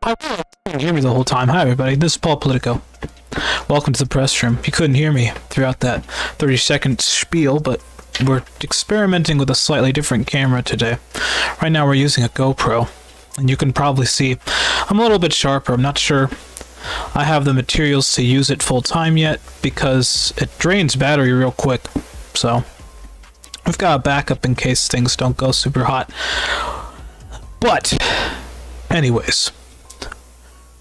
I couldn't hear me the whole time. Hi, everybody. This is Politico. Welcome to the press room. You couldn't hear me throughout that 30-second spiel, but we're experimenting with a slightly different camera today. Right now, we're using a GoPro, and you can probably see I'm a little bit sharper. I'm not sure I have the materials to use it full time yet because it drains battery real quick. So we've got a backup in case things don't go super hot. But anyways,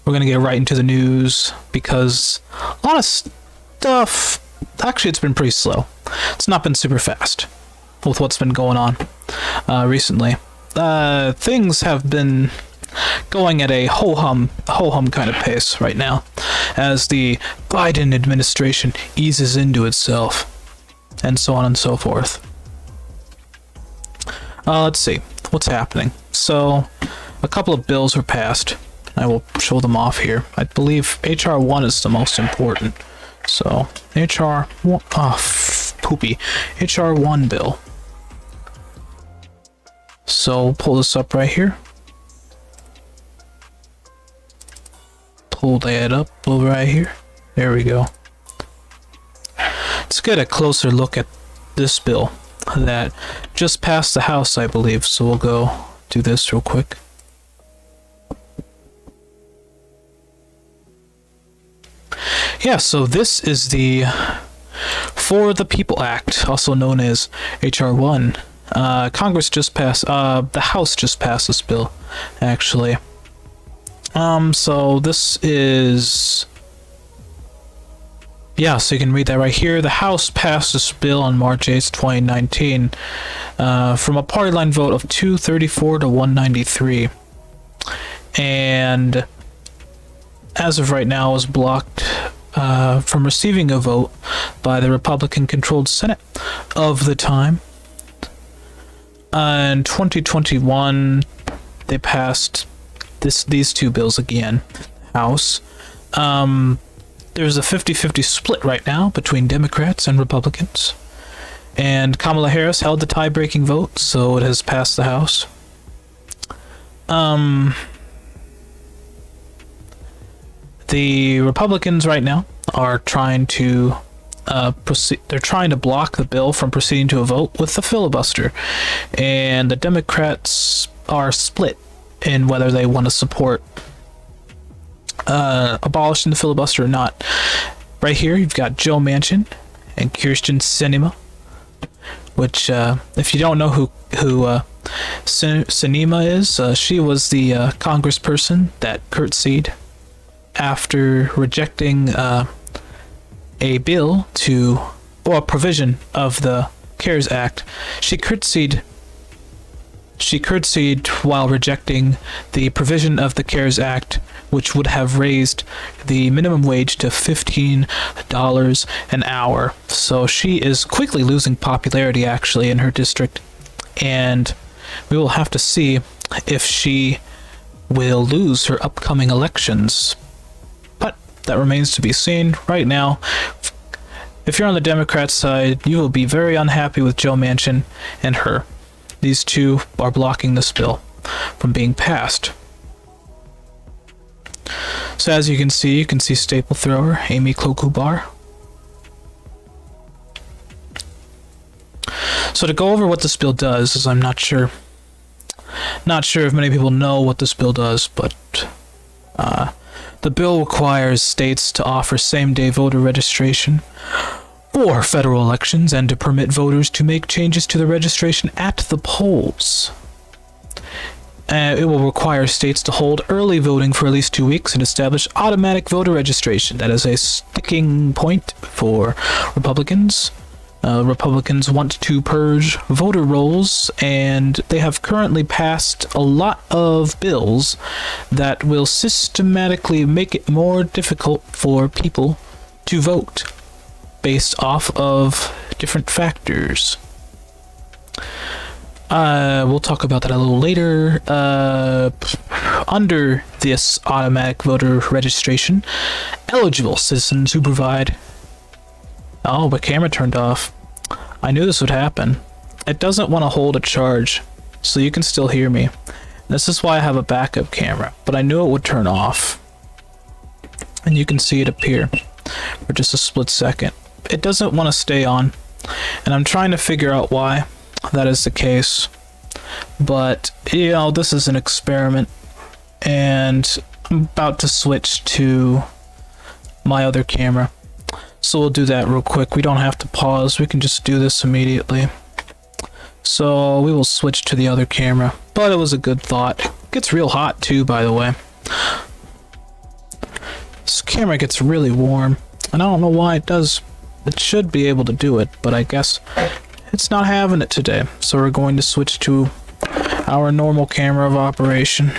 we're gonna get right into the news because a lot of stuff, actually it's been pretty slow. It's not been super fast with what's been going on recently. Things have been going at a ho-hum kind of pace right now as the Biden administration eases into itself and so on and so forth. Let's see what's happening. So a couple of bills were passed. I will show them off here. I believe HR 1 is the most important. So HR 1, HR 1 bill. So we'll pull this up right here. Pull that up right here. There we go. Let's get a closer look at this bill that just passed the House, I believe. So we'll go do this real quick. Yeah, so this is the For the People Act, also known as HR 1. Congress just passed, the House just passed this bill, actually. So this is, yeah, so you can read that right here. The House passed this bill on March 8th, 2019, from a party line vote of 234 to 193. And as of right now, is blocked from receiving a vote by the Republican-controlled Senate of the time. In 2021, they passed these two bills again, House. There's a 50-50 split right now between Democrats and Republicans. And Kamala Harris held the tie-breaking vote, so it has passed the House. The Republicans right now are trying to proceed. They're trying to block the bill from proceeding to a vote with the filibuster, and the Democrats are split in whether they want to support abolishing the filibuster or not. Right here, you've got Joe Manchin and Kirsten Sinema, which, if you don't know who Sinema is, she was the congressperson that curtsied after rejecting a bill or a provision of the CARES Act. She curtsied while rejecting the provision of the CARES Act, which would have raised the minimum wage to $15 an hour. So she is quickly losing popularity, actually, in her district, and we will have to see if she will lose her upcoming elections. But that remains to be seen. Right now, if you're on the Democrat side, you will be very unhappy with Joe Manchin and her. These two are blocking this bill from being passed. So as you can see staple thrower Amy Klobuchar. So to go over what this bill does, as I'm not sure if many people know what this bill does, but the bill requires states to offer same-day voter registration for federal elections and to permit voters to make changes to the registration at the polls. It will require states to hold early voting for at least 2 weeks and establish automatic voter registration. That is a sticking point for Republicans. Republicans want to purge voter rolls, and they have currently passed a lot of bills that will systematically make it more difficult for people to vote based off of different factors. We'll talk about that a little later. Under this automatic voter registration, eligible citizens who provide... Oh, my camera turned off. I knew this would happen. It doesn't want to hold a charge, so you can still hear me. This is why I have a backup camera, but I knew it would turn off. And you can see it appear for just a split second. It doesn't want to stay on, and I'm trying to figure out why that is the case. But, you know, this is an experiment, and I'm about to switch to my other camera. So we'll do that real quick. We don't have to pause. We can just do this immediately. So we will switch to the other camera. But it was a good thought. It gets real hot too, by the way. This camera gets really warm. And I don't know why it does. It should be able to do it, but I guess it's not having it today. So we're going to switch to our normal camera of operation.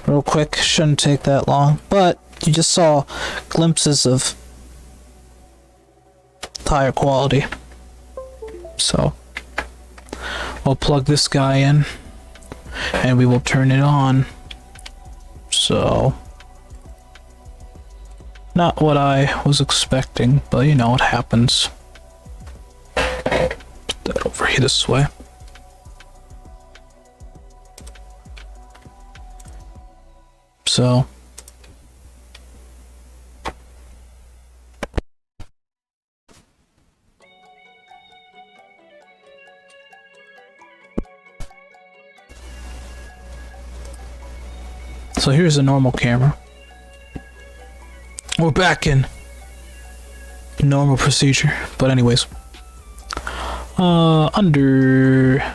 Real quick. Shouldn't take that long. But you just saw glimpses of higher quality. So I'll plug this guy in and we will turn it on. So not what I was expecting, but you know what happens. Put that over here this way. So here's a normal camera. We're back in normal procedure. But anyways, under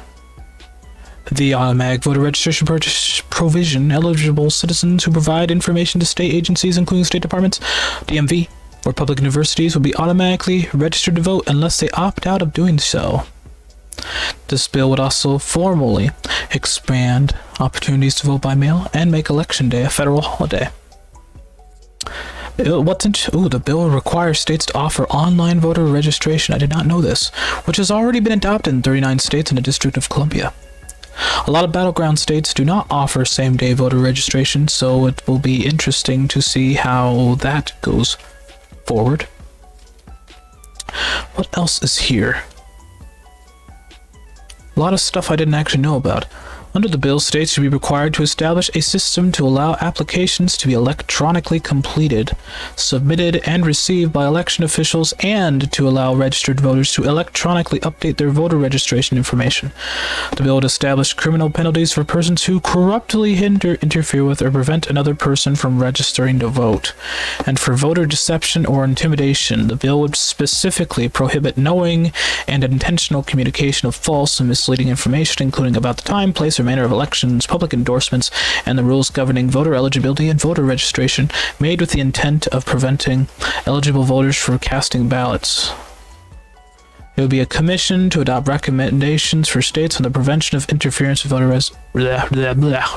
the automatic voter registration provision, eligible citizens who provide information to state agencies, including state departments, DMV, or public universities will be automatically registered to vote unless they opt out of doing so. This bill would also formally expand opportunities to vote by mail and make Election Day a federal holiday. The bill will require states to offer online voter registration. I did not know this, which has already been adopted in 39 states and the District of Columbia. A lot of battleground states do not offer same-day voter registration, so it will be interesting to see how that goes forward. What else is here? A lot of stuff I didn't actually know about. Under the bill, states should be required to establish a system to allow applications to be electronically completed, submitted, and received by election officials, and to allow registered voters to electronically update their voter registration information. The bill would establish criminal penalties for persons who corruptly hinder, interfere with, or prevent another person from registering to vote. And for voter deception or intimidation, the bill would specifically prohibit knowing and intentional communication of false and misleading information, including about the time, place, or manner of elections, public endorsements, and the rules governing voter eligibility and voter registration, made with the intent of preventing eligible voters from casting ballots. It would be a commission to adopt recommendations for states on the prevention of interference with voter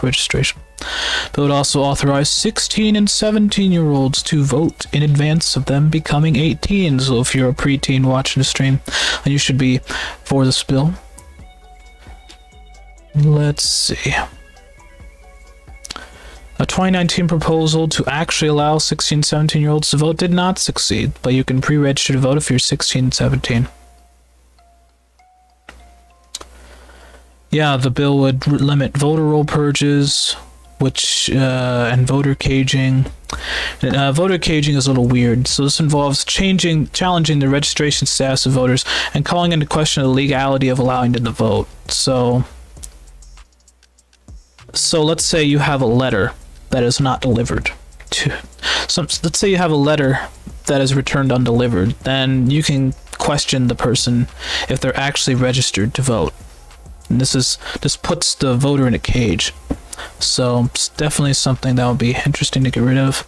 registration. The bill would also authorize 16 and 17-year-olds to vote in advance of them becoming 18. So if you're a preteen watching the stream, then you should be for this bill. Let's see. A 2019 proposal to actually allow 16, 17-year-olds to vote did not succeed, but you can pre-register to vote if you're 16 and 17. Yeah, the bill would limit voter roll purges, and voter caging. Voter caging is a little weird. So this involves challenging the registration status of voters and calling into question the legality of allowing them to vote. So let's say you have a letter that is not delivered. Let's say you have a letter that is returned undelivered. Then you can question the person if they're actually registered to vote. And this puts the voter in a cage. So it's definitely something that would be interesting to get rid of.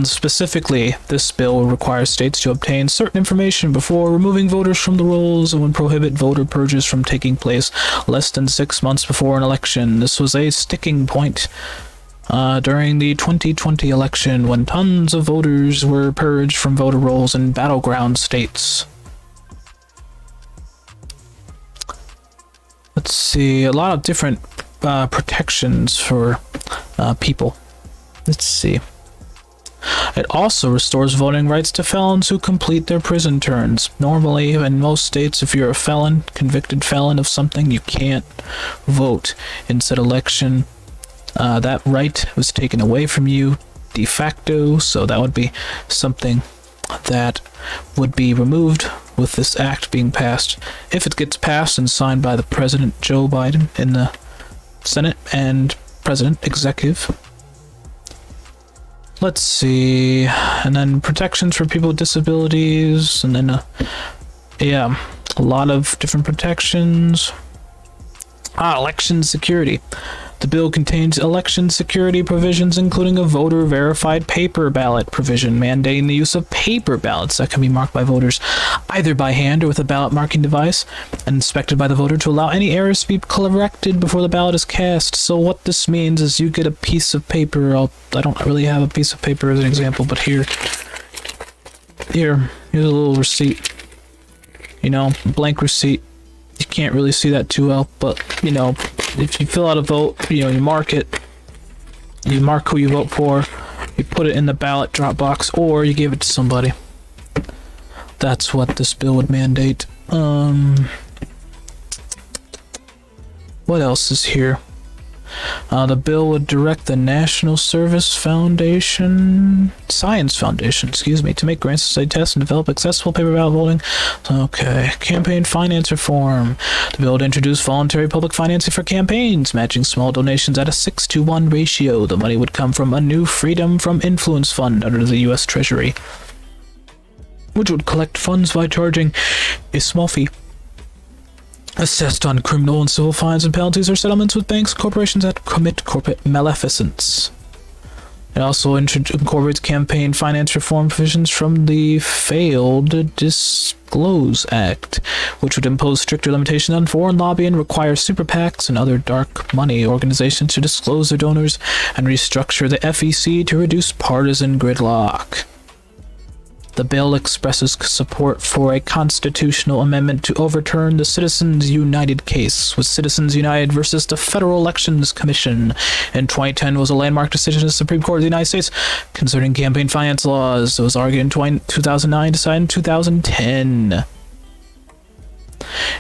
Specifically, this bill will require states to obtain certain information before removing voters from the rolls and would prohibit voter purges from taking place less than 6 months before an election. This was a sticking point during the 2020 election when tons of voters were purged from voter rolls in battleground states. Let's see, a lot of different protections for people. Let's see. It also restores voting rights to felons who complete their prison terms. Normally, in most states, if you're a felon, convicted felon of something, you can't vote in said election. That right was taken away from you de facto, so that would be something that would be removed with this act being passed. If it gets passed and signed by the President Joe Biden in the Senate and President Executive. Let's see, and then protections for people with disabilities, and then a lot of different protections. Election security. The bill contains election security provisions, including a voter-verified paper ballot provision, mandating the use of paper ballots that can be marked by voters either by hand or with a ballot marking device, and inspected by the voter to allow any errors to be corrected before the ballot is cast. So what this means is you get a piece of paper. I don't really have a piece of paper as an example, but here's a little receipt. Blank receipt. You can't really see that too well, but if you fill out a vote, you mark it. You mark who you vote for. You put it in the ballot drop box, or you give it to somebody. That's what this bill would mandate. What else is here? The bill would direct the National Science Foundation, to make grants to study tests and develop accessible paper ballot voting. Okay. Campaign finance reform. The bill would introduce voluntary public financing for campaigns, matching small donations at a 6-to-1 ratio. The money would come from a new Freedom from Influence fund under the U.S. Treasury, which would collect funds by charging a small fee assessed on criminal and civil fines and penalties or settlements with banks and corporations that commit corporate maleficence. It also incorporates campaign finance reform provisions from the Failed Disclose Act, which would impose stricter limitations on foreign lobbying, require super PACs and other dark money organizations to disclose their donors, and restructure the FEC to reduce partisan gridlock. The bill expresses support for a constitutional amendment to overturn the Citizens United case, with Citizens United versus the Federal Elections Commission in 2010 was a landmark decision of the Supreme Court of the United States concerning campaign finance laws. It was argued in 2009, decided in 2010,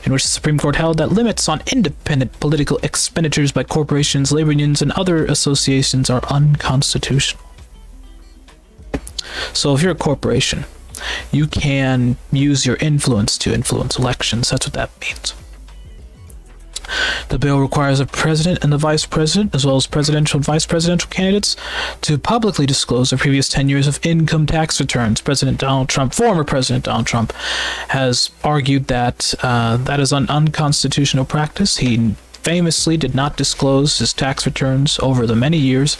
in which the Supreme Court held that limits on independent political expenditures by corporations, labor unions, and other associations are unconstitutional. So if you're a corporation, you can use your influence to influence elections. That's what that means. The bill requires a president and the vice president, as well as presidential and vice presidential candidates, to publicly disclose their previous 10 years of income tax returns. Former President Donald Trump, has argued that that is an unconstitutional practice. He famously did not disclose his tax returns over the many years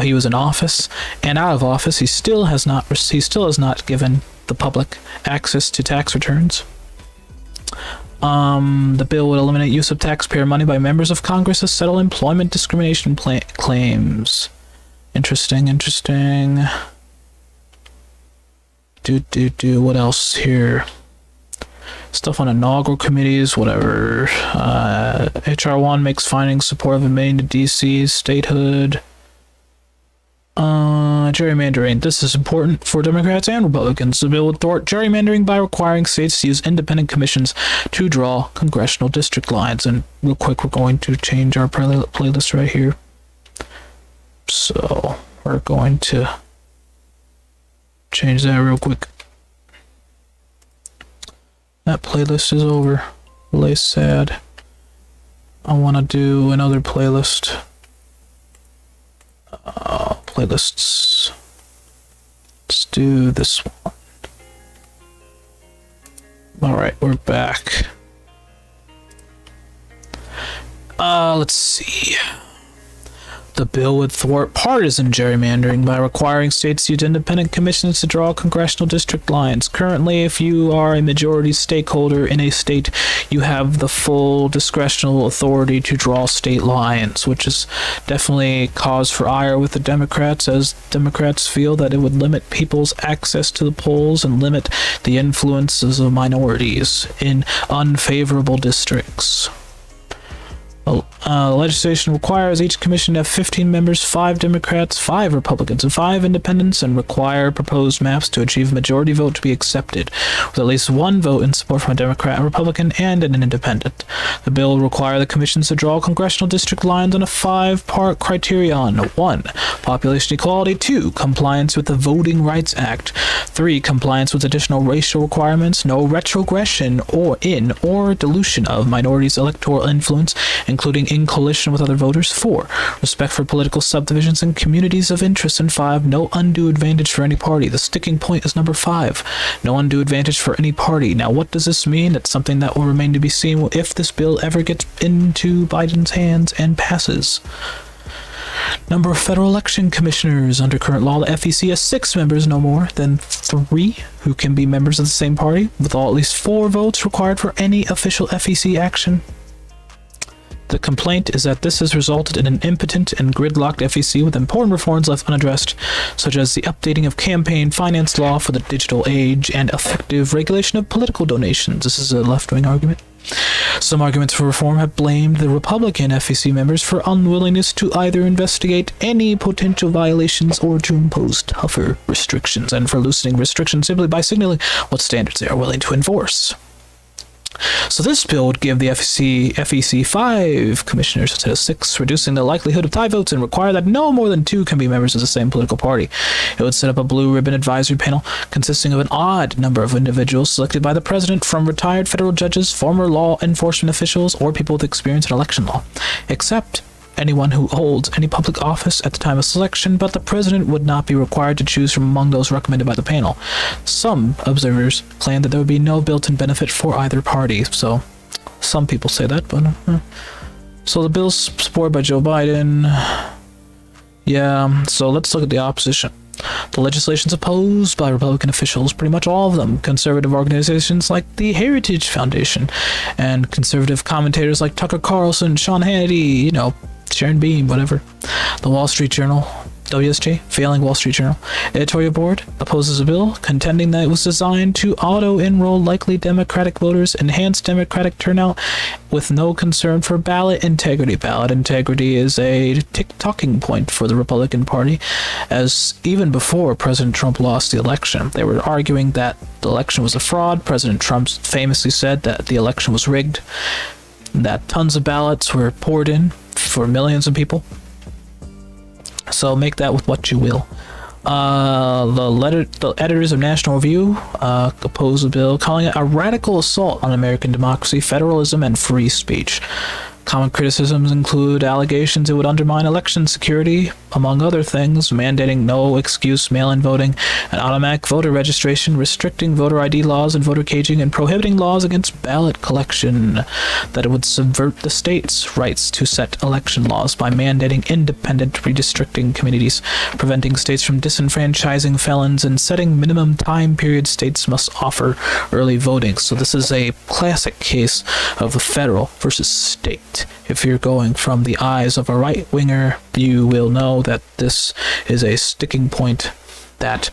he was in office, and out of office he still has not given the public access to tax returns. The bill would eliminate use of taxpayer money by members of Congress to settle employment discrimination claims. Interesting. What else here? Stuff on inaugural committees, whatever. HR 1 makes findings supportive of admitting to DC's statehood. Gerrymandering. This is important for Democrats and Republicans. The bill would thwart gerrymandering by requiring states to use independent commissions to draw congressional district lines. And real quick, we're going to change our playlist right here. So we're going to change that real quick. That playlist is over. Really sad. I want to do another playlist. Playlists. Let's do this one. Alright, we're back. Let's see. The bill would thwart partisan gerrymandering by requiring states to use independent commissions to draw congressional district lines. Currently, if you are a majority stakeholder in a state, you have the full discretional authority to draw state lines, which is definitely cause for ire with the Democrats, as Democrats feel that it would limit people's access to the polls and limit the influences of minorities in unfavorable districts. Legislation requires each commission to have 15 members, 5 Democrats, 5 Republicans, and 5 independents, and require proposed maps to achieve a majority vote to be accepted, with at least 1 vote in support from a Democrat, a Republican, and an independent. The bill will require the commissions to draw congressional district lines on a 5-part criterion. 1. Population equality. 2. Compliance with the Voting Rights Act. 3. Compliance with additional racial requirements. No retrogression or dilution of minorities' electoral influence, including in coalition with other voters. 4. Respect for political subdivisions and communities of interest. And 5. No undue advantage for any party. The sticking point is number 5. No undue advantage for any party. Now, what does this mean? It's something that will remain to be seen if this bill ever gets into Biden's hands and passes. Number of federal election commissioners. Under current law, the FEC has 6 members, no more than 3, who can be members of the same party, with all at least 4 votes required for any official FEC action. The complaint is that this has resulted in an impotent and gridlocked FEC with important reforms left unaddressed, such as the updating of campaign finance law for the digital age and effective regulation of political donations. This is a left-wing argument. Some arguments for reform have blamed the Republican FEC members for unwillingness to either investigate any potential violations or to impose tougher restrictions, and for loosening restrictions simply by signaling what standards they are willing to enforce. So this bill would give the FEC 5 commissioners instead of 6, reducing the likelihood of tie votes, and require that no more than 2 can be members of the same political party. It would set up a blue ribbon advisory panel consisting of an odd number of individuals selected by the president from retired federal judges, former law enforcement officials, or people with experience in election law, except anyone who holds any public office at the time of selection, but the president would not be required to choose from among those recommended by the panel. Some observers claim that there would be no built-in benefit for either party, so some people say that, but... So the bill's supported by Joe Biden. Yeah, so let's look at the opposition. The legislation's opposed by Republican officials, pretty much all of them. Conservative organizations like the Heritage Foundation, and conservative commentators like Tucker Carlson, Sean Hannity, Sharon Beam, whatever. The Wall Street Journal, WSJ, failing Wall Street Journal, editorial board opposes a bill, contending that it was designed to auto-enroll likely Democratic voters, enhance Democratic turnout, with no concern for ballot integrity. Ballot integrity is a talking point for the Republican Party, as even before President Trump lost the election, they were arguing that the election was a fraud. President Trump famously said that the election was rigged, that tons of ballots were poured in for millions of people. So make that with what you will. The editors of National Review oppose the bill, calling it a radical assault on American democracy, federalism, and free speech. Common criticisms include allegations it would undermine election security, among other things, mandating no excuse mail-in voting and automatic voter registration, restricting voter ID laws and voter caging, and prohibiting laws against ballot collection. That it would subvert the states' rights to set election laws by mandating independent redistricting committees, preventing states from disenfranchising felons, and setting minimum time periods states must offer early voting. So this is a classic case of the federal versus state. If you're going from the eyes of a right-winger, you will know that this is a sticking point that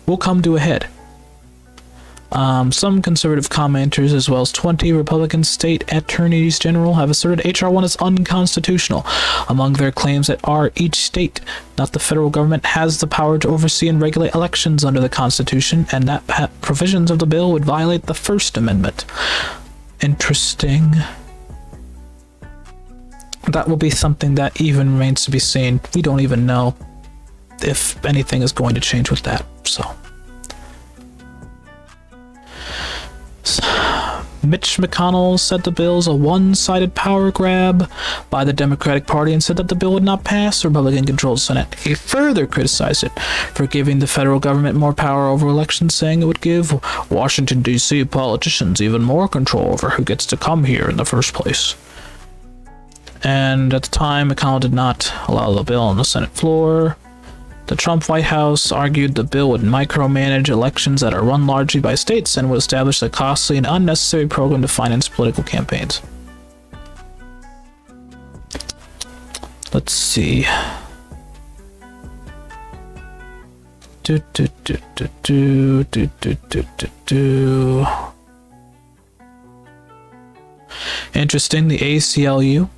will come to a head. Some conservative commenters, as well as 20 Republican state attorneys general, have asserted H.R. 1 is unconstitutional. Among their claims that each state, not the federal government, has the power to oversee and regulate elections under the Constitution, and that provisions of the bill would violate the First Amendment. Interesting. That will be something that even remains to be seen. We don't even know if anything is going to change with that, so. Mitch McConnell said the bill is a one-sided power grab by the Democratic Party and said that the bill would not pass the Republican-controlled Senate. He further criticized it for giving the federal government more power over elections, saying it would give Washington, D.C. politicians even more control over who gets to come here in the first place. And at the time, McConnell did not allow the bill on the Senate floor. The Trump White House argued the bill would micromanage elections that are run largely by states and would establish a costly and unnecessary program to finance political campaigns. Let's see. Interesting, the ACLU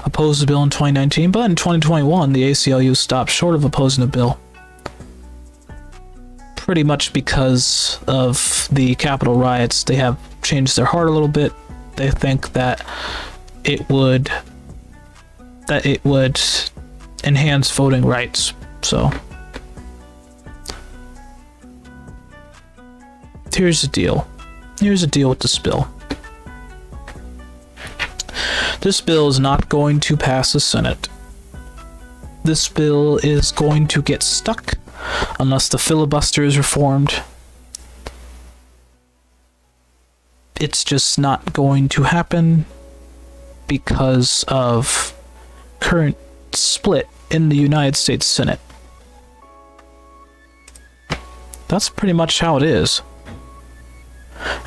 opposed the bill in 2019, but in 2021, the ACLU stopped short of opposing the bill. Pretty much because of the Capitol riots, they have changed their heart a little bit. They think that it would enhance voting rights. So here's the deal. Here's the deal with this bill. This bill is not going to pass the Senate. This bill is going to get stuck unless the filibuster is reformed. It's just not going to happen because of current split in the United States Senate. That's pretty much how it is.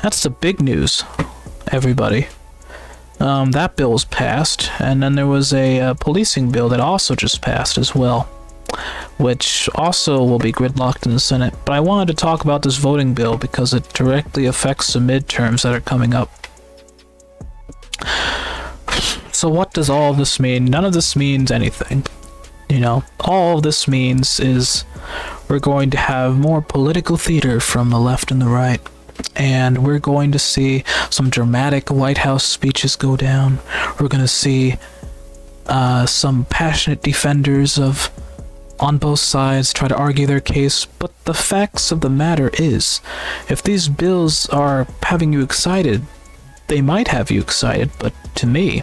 That's the big news, everybody. That bill was passed, and then there was a policing bill that also just passed as well, which also will be gridlocked in the Senate. But I wanted to talk about this voting bill because it directly affects the midterms that are coming up. So what does all of this mean? None of this means anything. You know, all of this means is we're going to have more political theater from the left and the right. And we're going to see some dramatic White House speeches go down. We're going to see some passionate defenders on both sides try to argue their case. But the facts of the matter is, if these bills are having you excited, they might have you excited, but to me,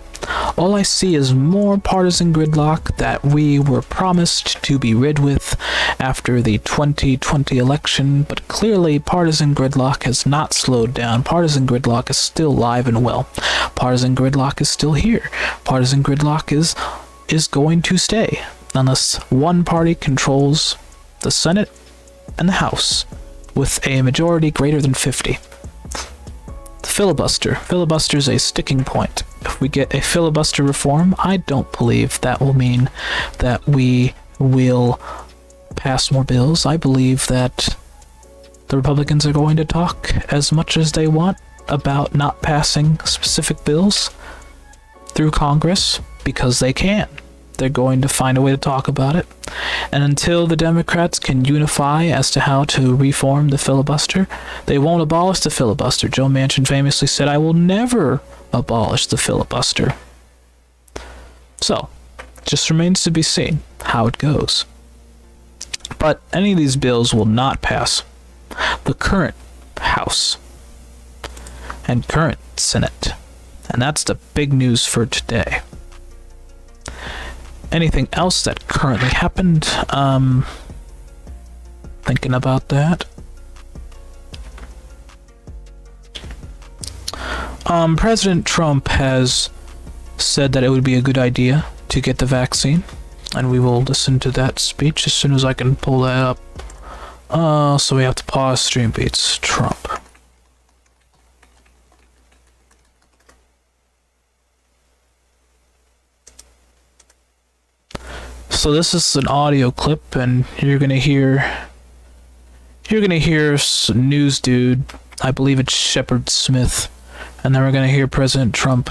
all I see is more partisan gridlock that we were promised to be rid with after the 2020 election, but clearly partisan gridlock has not slowed down. Partisan gridlock is still alive and well. Partisan gridlock is still here. Partisan gridlock is going to stay unless one party controls the Senate and the House with a majority greater than 50. Filibuster. Filibuster is a sticking point. If we get a filibuster reform, I don't believe that will mean that we will pass more bills. I believe that the Republicans are going to talk as much as they want about not passing specific bills through Congress because they can. They're going to find a way to talk about it. And until the Democrats can unify as to how to reform the filibuster, they won't abolish the filibuster. Joe Manchin famously said, "I will never abolish the filibuster." So, just remains to be seen how it goes. But any of these bills will not pass the current House and current Senate. And that's the big news for today. Anything else that currently happened? Thinking about that. President Trump has said that it would be a good idea to get the vaccine, and we will listen to that speech as soon as I can pull that up. So we have to pause stream beats Trump. So this is an audio clip, and you're gonna hear some news dude. I believe it's Shepard Smith, and then we're gonna hear President Trump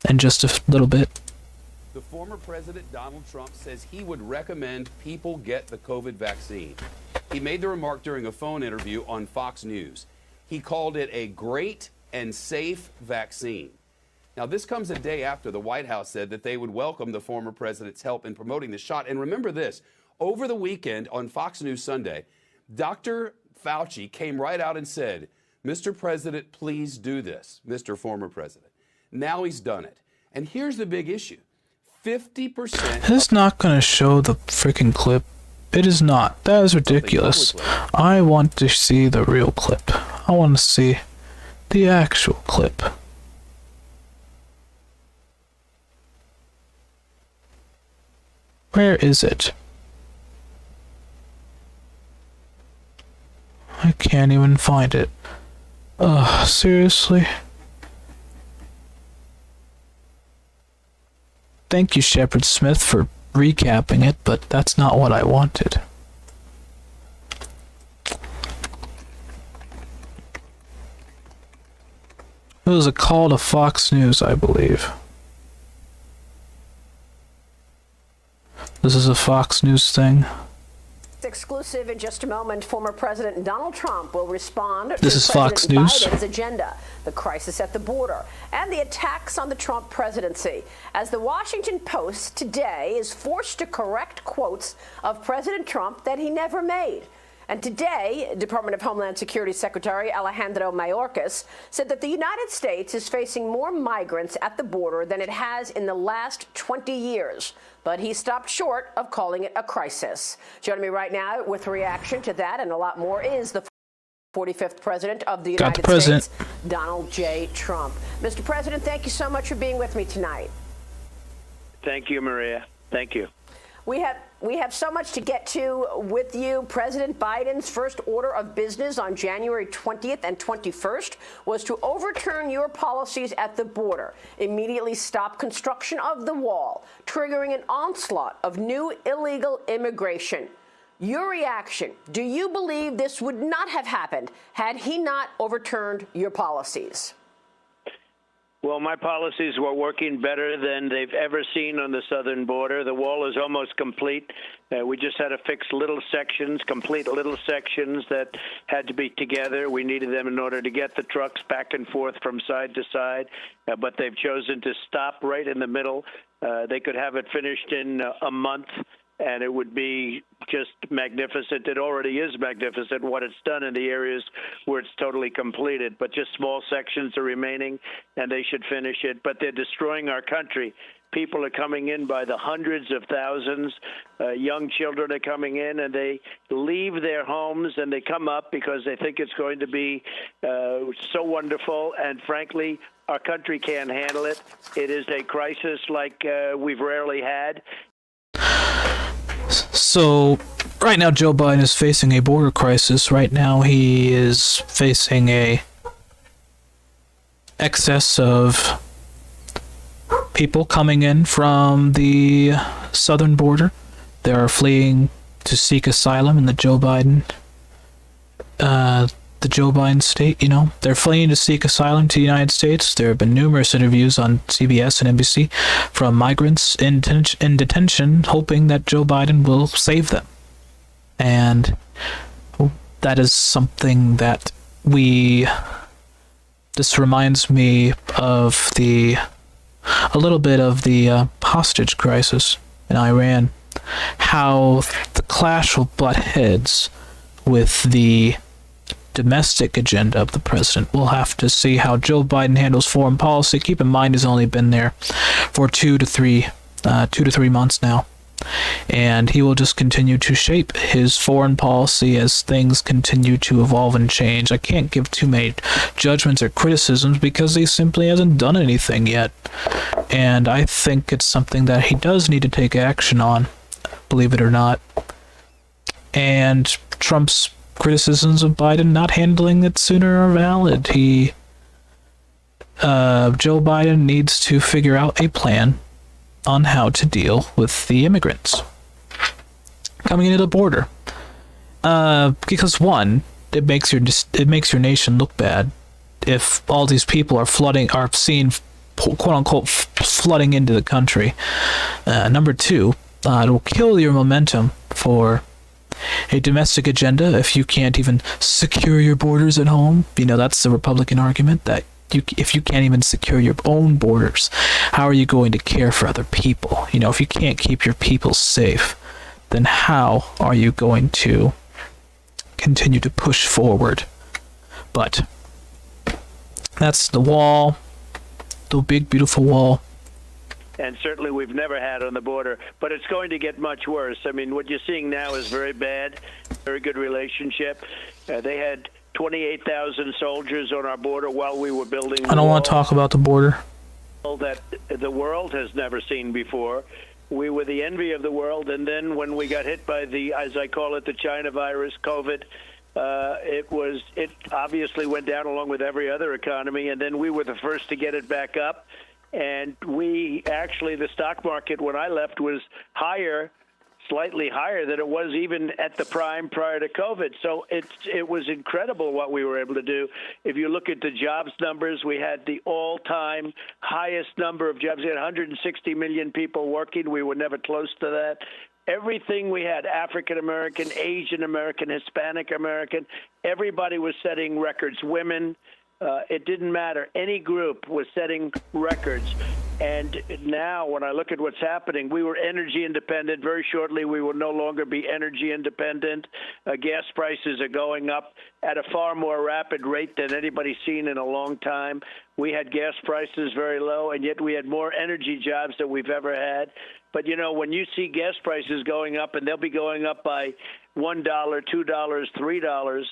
in just a little bit. The former President Donald Trump says he would recommend people get the COVID vaccine. He made the remark during a phone interview on Fox News. He called it a great and safe vaccine. Now, this comes a day after the White House said that they would welcome the former president's help in promoting the shot. And remember this, over the weekend on Fox News Sunday, Dr. Fauci came right out and said, "Mr. President, please do this, Mr. Former President." Now he's done it. And here's the big issue. 50%... It's not going to show the freaking clip. It is not. That is ridiculous. I want to see the real clip. I want to see the actual clip. Where is it? I can't even find it. Ugh, seriously? Thank you, Shepard Smith, for recapping it, but that's not what I wanted. It was a call to Fox News, I believe. This is a Fox News thing. Exclusive in just a moment. Former President Donald Trump will respond This to is Fox News. Biden's agenda, the crisis at the border, and the attacks on the Trump presidency. As the Washington Post today is forced to correct quotes of President Trump that he never made. And today, Department of Homeland Security Secretary Alejandro Mayorkas said that the United States is facing more migrants at the border than it has in the last 20 years. But he stopped short of calling it a crisis. Joining me right now with reaction to that and a lot more is the 45th President of the United States, Donald J. Trump. Mr. President, thank you so much for being with me tonight. Thank you, Maria. Thank you. We have so much to get to with you. President Biden's first order of business on January 20th and 21st was to overturn your policies at the border, immediately stop construction of the wall, triggering an onslaught of new illegal immigration. Your reaction, do you believe this would not have happened had he not overturned your policies? Well, my policies were working better than they've ever seen on the southern border. The wall is almost complete. We just had to fix little sections, complete little sections that had to be together. We needed them in order to get the trucks back and forth from side to side, but they've chosen to stop right in the middle. They could have it finished in a month, and it would be just magnificent. It already is magnificent what it's done in the areas where it's totally completed, but just small sections are remaining, and they should finish it. But they're destroying our country. People are coming in by the hundreds of thousands. Young children are coming in, and they leave their homes, and they come up because they think it's going to be so wonderful. And frankly, our country can't handle it. It is a crisis like we've rarely had. So, right now Joe Biden is facing a border crisis. Right now he is facing a excess of people coming in from the southern border. They are fleeing to seek asylum in the Joe Biden state, They're fleeing to seek asylum to the United States. There have been numerous interviews on CBS and NBC from migrants in detention, hoping that Joe Biden will save them. And that is something that this reminds me of a little bit of the hostage crisis in Iran, how the clash will butt heads with the domestic agenda of the president. We'll have to see how Joe Biden handles foreign policy. Keep in mind he's only been there for 2 to 3 months now, and he will just continue to shape his foreign policy as things continue to evolve and change. I can't give too many judgments or criticisms because he simply hasn't done anything yet, and I think it's something that he does need to take action on, believe it or not. And Trump's criticisms of Biden not handling it sooner are valid. Joe Biden needs to figure out a plan on how to deal with the immigrants coming into the border. Because one, it makes your nation look bad if all these people are seen, quote unquote, flooding into the country. Number two, it will kill your momentum for a domestic agenda if you can't even secure your borders at home. That's the Republican argument, that if you can't even secure your own borders, how are you going to care for other people? If you can't keep your people safe, then how are you going to continue to push forward? But that's the wall, the big, beautiful wall. And certainly we've never had on the border, but it's going to get much worse. I mean, what you're seeing now is very bad, very good relationship. They had 28,000 soldiers on our border while we were building the I don't want to talk about the border. That the world has never seen before. We were the envy of the world, and then when we got hit by as I call it, the China virus, COVID, it obviously went down along with every other economy, and then we were the first to get it back up. And the stock market when I left was slightly higher than it was even at the prime prior to COVID. So it was incredible what we were able to do. If you look at the jobs numbers, we had the all-time highest number of jobs. We had 160 million people working. We were never close to that. everything we had, African American, Asian American, Hispanic American, everybody was setting records. Women, it didn't matter. Any group was setting records. And now when I look at what's happening, we were energy independent. Very shortly, we will no longer be energy independent. Gas prices are going up at a far more rapid rate than anybody's seen in a long time. We had gas prices very low, and yet we had more energy jobs than we've ever had. But, you know, when you see gas prices going up, and they'll be going up by $1, $2, $3,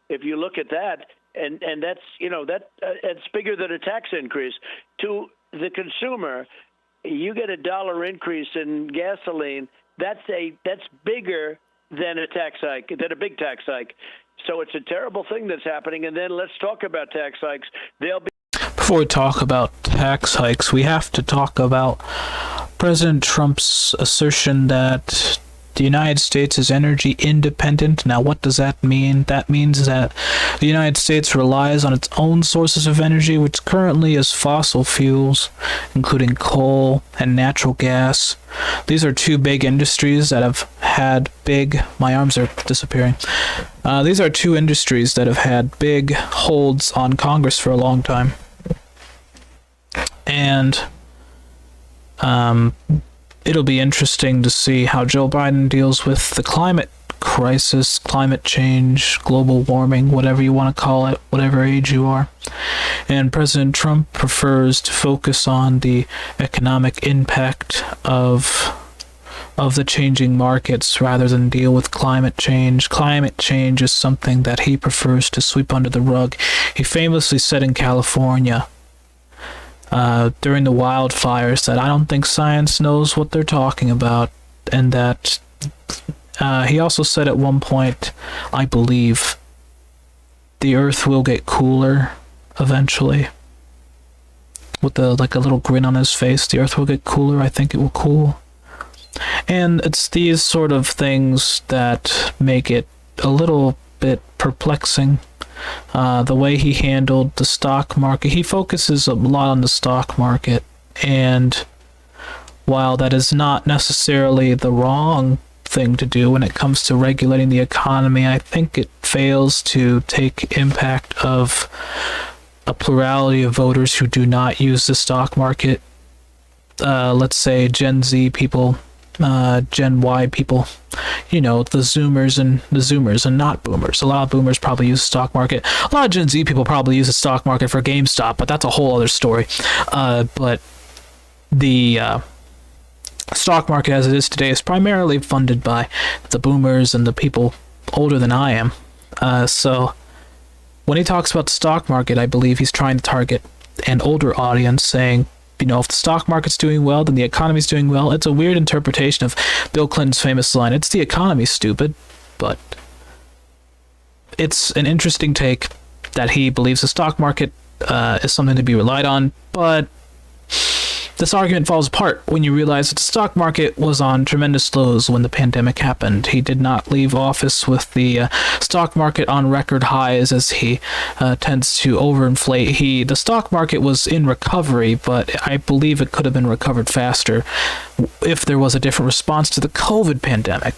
if you look at that, and that's, you know, it's bigger than a tax increase. To the consumer, you get a $1 increase in gasoline, that's bigger than a tax hike, than a big tax hike. So it's a terrible thing that's happening. And then let's talk about tax hikes. Before we talk about tax hikes, we have to talk about President Trump's assertion that the United States is energy independent. Now, what does that mean? That means that the United States relies on its own sources of energy, which currently is fossil fuels, including coal and natural gas. These are two big industries that have had big... My arms are disappearing. These are two industries that have had big holds on Congress for a long time. And it'll be interesting to see how Joe Biden deals with the climate crisis, climate change, global warming, whatever you want to call it, whatever age you are. And President Trump prefers to focus on the economic impact of the changing markets rather than deal with climate change. Climate change is something that he prefers to sweep under the rug. He famously said in California, during the wildfires, that I don't think science knows what they're talking about, and that he also said at one point, I believe, the Earth will get cooler eventually. With a little grin on his face, the Earth will get cooler. I think it will cool. And it's these sort of things that make it a little bit perplexing. The way he handled the stock market. He focuses a lot on the stock market, and while that is not necessarily the wrong thing to do when it comes to regulating the economy, I think it fails to take impact of a plurality of voters who do not use the stock market. Let's say Gen Z people, Gen Y people, you know, the Zoomers and not Boomers. A lot of Boomers probably use the stock market. A lot of Gen Z people probably use the stock market for GameStop, but that's a whole other story. But the stock market as it is today is primarily funded by the Boomers and the people older than I am. So when he talks about the stock market, I believe he's trying to target an older audience, saying, you know, if the stock market's doing well, then the economy's doing well. It's a weird interpretation of Bill Clinton's famous line, it's the economy, stupid. But it's an interesting take that he believes the stock market is something to be relied on. But this argument falls apart when you realize that the stock market was on tremendous lows when the pandemic happened. He did not leave office with the stock market on record highs, as he tends to overinflate. The stock market was in recovery, but I believe it could have been recovered faster if there was a different response to the COVID pandemic.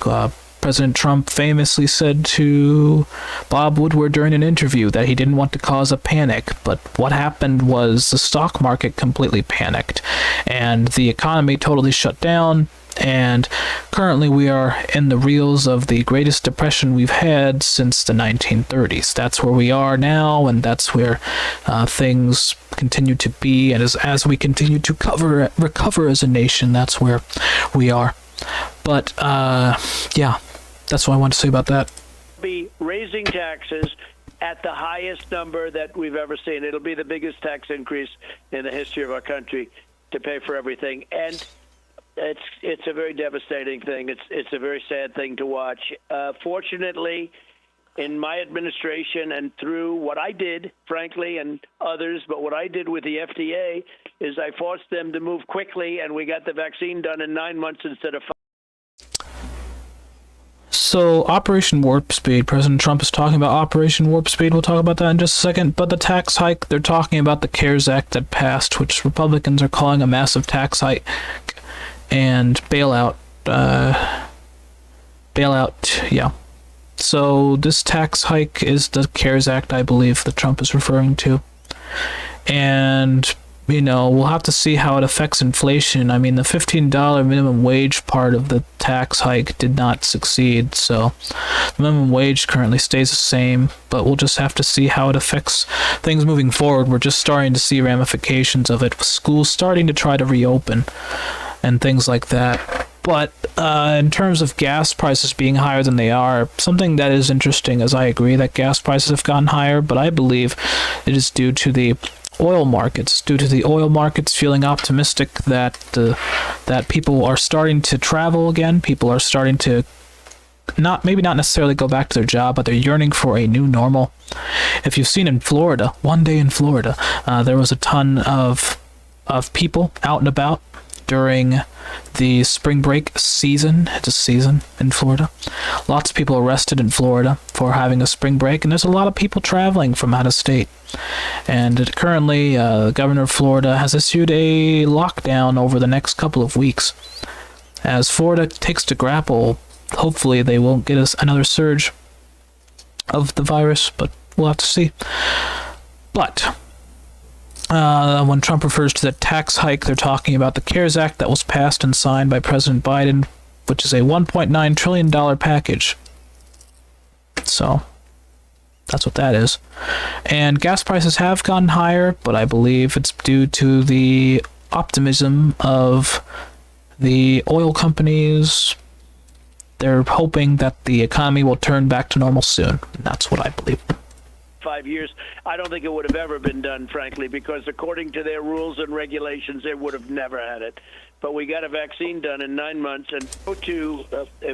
President Trump famously said to Bob Woodward during an interview that he didn't want to cause a panic, but what happened was the stock market completely panicked, and the economy totally shut down, and currently we are in the reels of the greatest depression we've had since the 1930s. That's where we are now, and that's where things continue to be, and as we continue to recover as a nation, that's where we are. But, yeah, that's what I want to say about that. Be raising taxes at the highest number that we've ever seen. It'll be the biggest tax increase in the history of our country to pay for everything. And it's a very devastating thing. It's a very sad thing to watch. Fortunately, in my administration and through what I did, frankly, and others, but what I did with the FDA is I forced them to move quickly, and we got the vaccine done in 9 months instead of 5. So, Operation Warp Speed. President Trump is talking about Operation Warp Speed. We'll talk about that in just a second. But the tax hike, they're talking about the CARES Act that passed, which Republicans are calling a massive tax hike and bailout. bailout, yeah. So this tax hike is the CARES Act, I believe, that Trump is referring to. And, we'll have to see how it affects inflation. I mean, the $15 minimum wage part of the tax hike did not succeed, so the minimum wage currently stays the same, but we'll just have to see how it affects things moving forward. We're just starting to see ramifications of it, with schools starting to try to reopen and things like that. But in terms of gas prices being higher than they are, something that is interesting is I agree that gas prices have gotten higher, but I believe it is due to the oil markets, feeling optimistic that that people are starting to travel again. People are starting to not necessarily go back to their job, but they're yearning for a new normal. If you've seen in Florida, one day in Florida, there was a ton of people out and about during the spring break season. It's a season in Florida. Lots of people arrested in Florida for having a spring break, and there's a lot of people traveling from out of state. And currently, the governor of Florida has issued a lockdown over the next couple of weeks. As Florida takes to grapple, hopefully they won't get us another surge of the virus, but we'll have to see. But when Trump refers to the tax hike, they're talking about the CARES Act that was passed and signed by President Biden, which is a $1.9 trillion package. So that's what that is. And gas prices have gone higher, but I believe it's due to the optimism of the oil companies. They're hoping that the economy will turn back to normal soon. And that's what I believe. 5 years. I don't think it would have ever been done, frankly, because according to their rules and regulations, they would have never had it. But we got a vaccine done in 9 months. And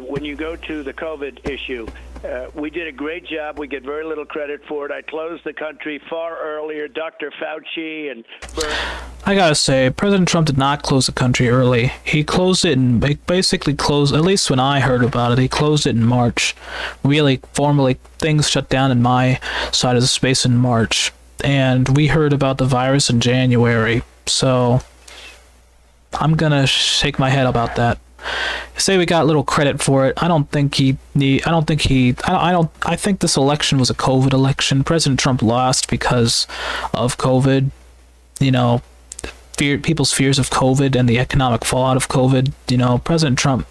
when you go to the COVID issue, we did a great job. We get very little credit for it. I closed the country far earlier. Dr. Fauci and I gotta say, President Trump did not close the country early. He closed it and basically closed, at least when I heard about it, he closed it in March. Really, formally, things shut down in my side of the space in March. And we heard about the virus in January. So I'm gonna shake my head about that. Say we got little credit for it. I think this election was a COVID election. President Trump lost because of COVID. People's fears of COVID and the economic fallout of COVID. President Trump,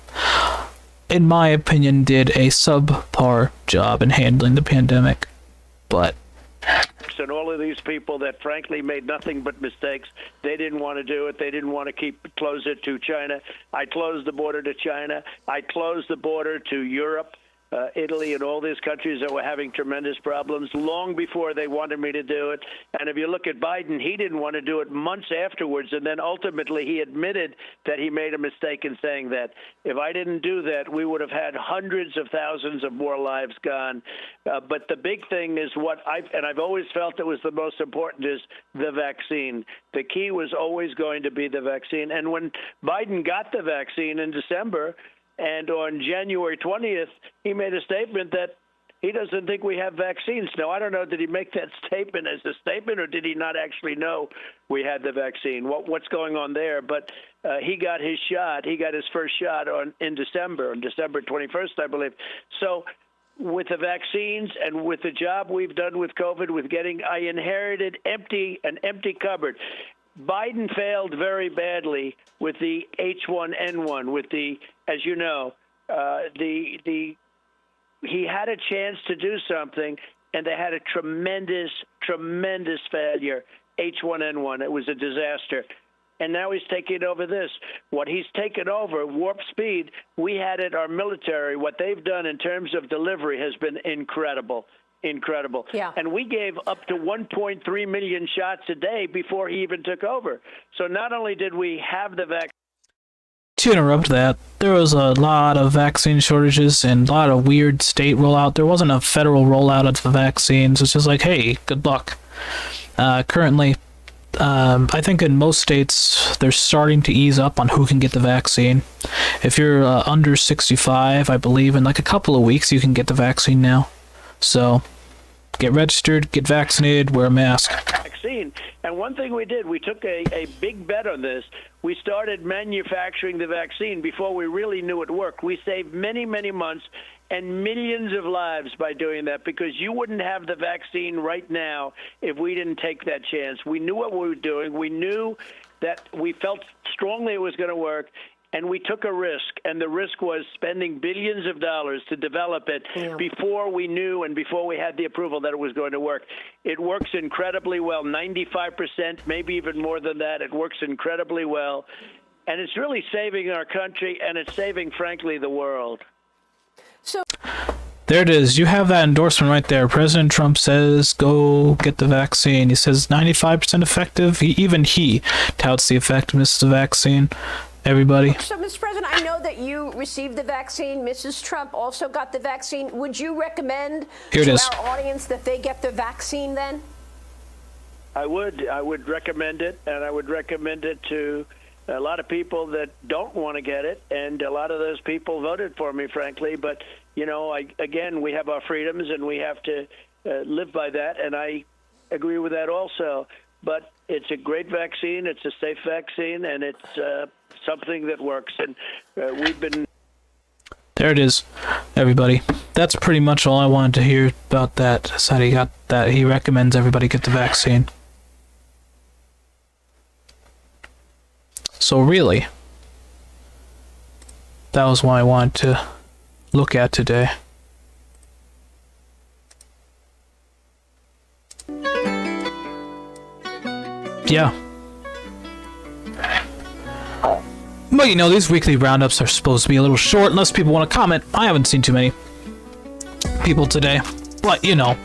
in my opinion, did a subpar job in handling the pandemic. But and all of these people that frankly made nothing but mistakes, they didn't want to do it. They didn't want to close it to China. I closed the border to China. I closed the border to Europe, Italy, and all these countries that were having tremendous problems long before they wanted me to do it. And if you look at Biden, he didn't want to do it months afterwards. And then ultimately he admitted that he made a mistake in saying that. If I didn't do that, we would have had hundreds of thousands of more lives gone. But the big thing is I've always felt it was the most important, is the vaccine. The key was always going to be the vaccine. And when Biden got the vaccine in December, and on January 20th, he made a statement that he doesn't think we have vaccines. Now, I don't know, did he make that statement as a statement, or did he not actually know we had the vaccine? What's going on there? But he got his shot. He got his first shot on December 21st, I believe. So with the vaccines and with the job we've done with COVID, I inherited an empty cupboard. Biden failed very badly with the H1N1, with the, as you know, he had a chance to do something, and they had a tremendous failure, H1N1. It was a disaster. And now he's taking over this. What he's taken over, warp speed, we had it, our military, what they've done in terms of delivery has been incredible. Yeah. And we gave up to 1.3 million shots a day before he even took over. So not only did we have the vaccine. To interrupt that, there was a lot of vaccine shortages and a lot of weird state rollout. There wasn't a federal rollout of the vaccines. It's just like, hey, good luck. Currently, I think in most states, they're starting to ease up on who can get the vaccine. If you're under 65, I believe in like a couple of weeks, you can get the vaccine now. So get registered, get vaccinated, wear a mask. Vaccine. And one thing we did, we took a big bet on this. We started manufacturing the vaccine before we really knew it worked. We saved many, many months and millions of lives by doing that, because you wouldn't have the vaccine right now if we didn't take that chance. We knew what we were doing. We knew that we felt strongly it was going to work, and we took a risk, and the risk was spending billions of dollars to develop it before we knew and before we had the approval that it was going to work. It works incredibly well, 95%, maybe even more than that. It works incredibly well, and it's really saving our country, and it's saving, frankly, the world. So There it is. You have that endorsement right there. President Trump says, go get the vaccine. He says 95% effective. Even he touts the effectiveness of the vaccine. Everybody. So, Mr. President, I know that you received the vaccine. Mrs. Trump also got the vaccine. Would you recommend to our audience that they get the vaccine then? I would recommend it, and I would recommend it to a lot of people that don't want to get it, and a lot of those people voted for me, frankly. But, you know, again, we have our freedoms, and we have to live by that, and I agree with that also. But it's a great vaccine. It's a safe vaccine, and it's something that works. And we've been... There it is, everybody. That's pretty much all I wanted to hear about that. So he got that. He recommends everybody get the vaccine. So really, that was what I wanted to look at today. Yeah. But you know, these weekly roundups are supposed to be a little short unless people want to comment. I haven't seen too many people today. But, you know,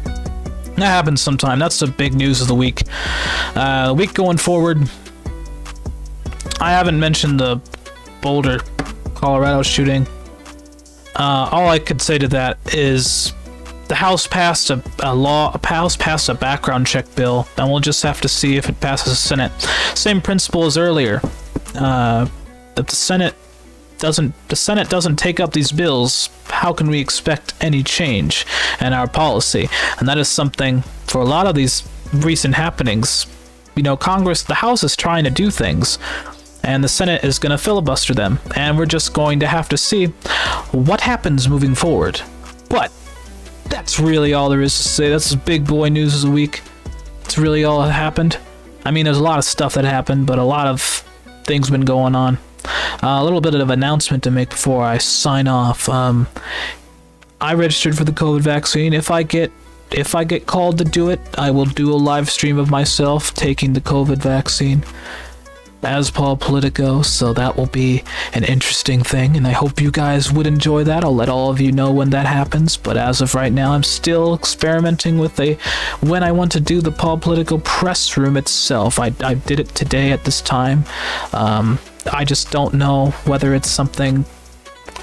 that happens sometime. That's the big news of the week. Week going forward, I haven't mentioned the Boulder, Colorado shooting. All I could say to that is the House passed a background check bill, and we'll just have to see if it passes the Senate. Same principle as earlier. If the Senate doesn't take up these bills, how can we expect any change in our policy? And that is something for a lot of these recent happenings. You know, the House is trying to do things, and the Senate is going to filibuster them, and we're just going to have to see what happens moving forward. But that's really all there is to say. That's the big boy news of the week. It's really all that happened. I mean, there's a lot of stuff that happened, but a lot of things been going on. A little bit of an announcement to make before I sign off. I registered for the COVID vaccine. If I get called to do it, I will do a live stream of myself taking the COVID vaccine as Politico, so that will be an interesting thing, and I hope you guys would enjoy that. I'll let all of you know when that happens, but as of right now, I'm still experimenting with when I want to do the Politico press room itself. I did it today at this time. I just don't know whether it's something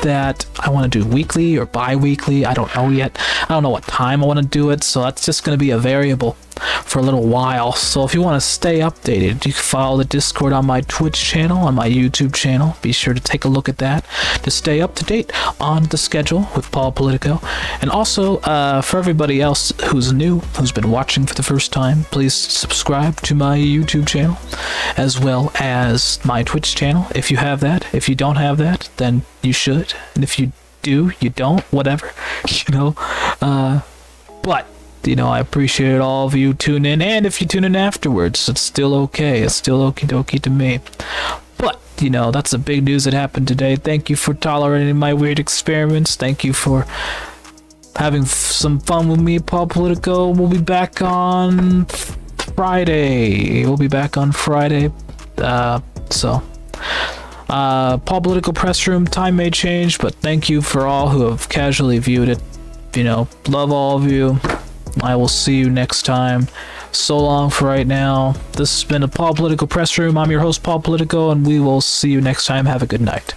that I want to do weekly or bi-weekly. I don't know yet. I don't know what time I want to do it, so that's just going to be a variable for a little while. So if you want to stay updated, you can follow the Discord on my Twitch channel, on my YouTube channel. Be sure to take a look at that to stay up to date on the schedule with Politico. And also, for everybody else who's new, who's been watching for the first time, please subscribe to my YouTube channel as well as my Twitch channel if you have that. If you don't have that, then you should. And if you do, you don't, whatever, you know. But you know, I appreciate all of you tune in, and if you tune in afterwards, it's still okay. It's still okie dokie to me. But, you know, that's the big news that happened today. Thank you for tolerating my weird experiments. Thank you for having some fun with me, Politico. We'll be back on Friday. Political press room time may change, but thank you for all who have casually viewed it. You know, love all of you. I will see you next time. So long for right now. This has been a Politico press room. I'm your host, Politico, and we will see you next time. Have a good night.